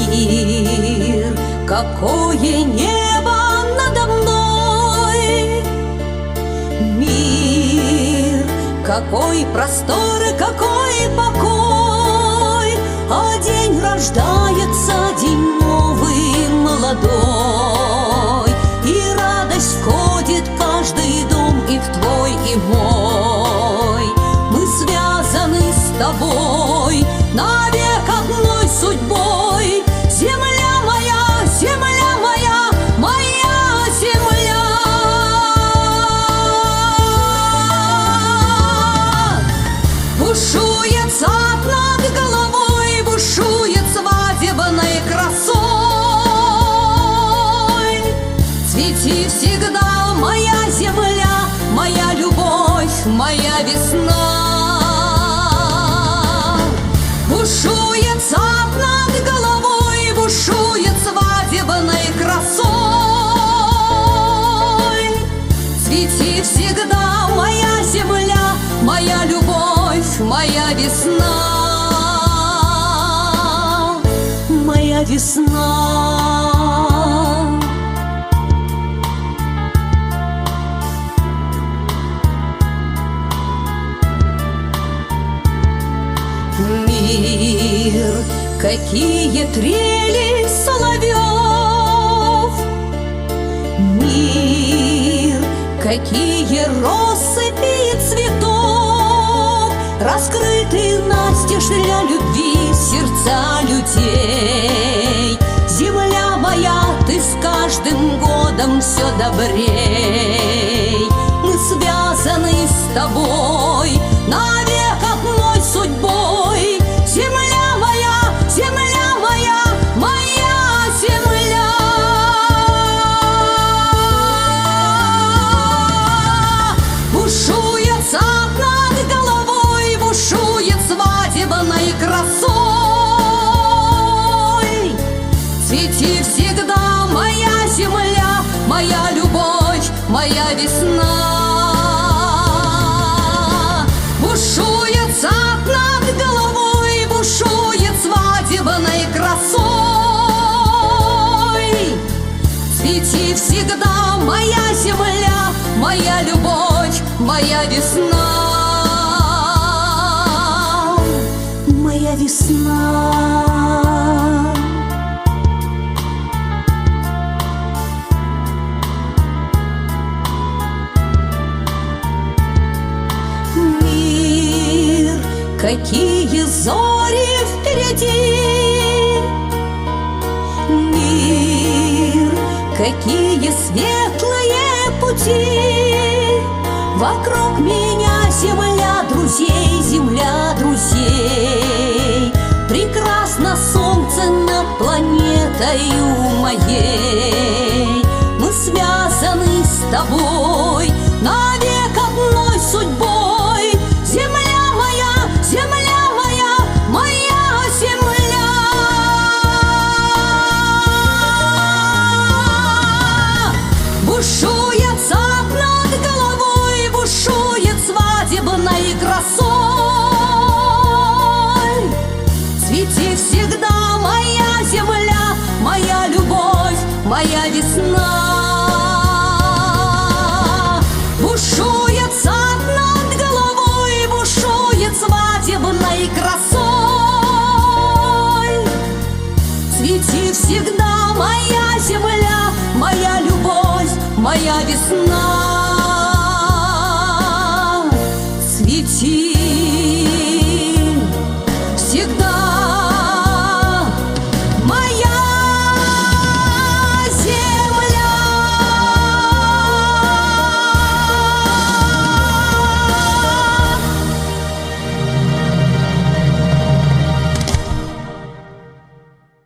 Мир, какое небо надо мной! Мир, какой простор и какой покой! А день рождается, день новый, молодой, и радость входит в каждый дом, и в твой, и мой. Мы связаны с тобой навек одной судьбой. Земля моя, земля моя, моя земля. Бушует сад над головой, бушует свадебной красой. Цвети всегда, моя земля, моя любовь, моя весна. Бушует сад над головой, бушует свадебной красой. Цвети всегда, моя земля, моя любовь, моя весна, моя весна. Мир, какие трели соловьев! Мир, какие россыпи цветов! Раскрыты настежь для любви сердца людей. Земля моя, ты с каждым годом все добрей. Мы связаны с тобой навек одной судьбой. Земля моя, земля моя, моя земля. Бушует сад над головой, бушует свадебной красой. Цвети всегда, моя земля, моя любовь, моя весна. Бушует сад над головой, бушует свадебной красой. Цвети всегда, моя земля, моя любовь, моя весна, моя весна. Мир, какие зори впереди! Мир, какие светлые пути! Вокруг меня земля друзей, земля друзей. Прекрасно солнце над планетою моей. Мы связаны с тобой навек одной судьбой. Земля моя, земля моя, моя земля. Бушует сад над головой, бушует свадебной красой. Цвети всегда, моя земля, моя любовь, моя весна. Бушует сад над головой, бушует свадебной красой. Цвети всегда, моя земля, моя любовь, моя весна.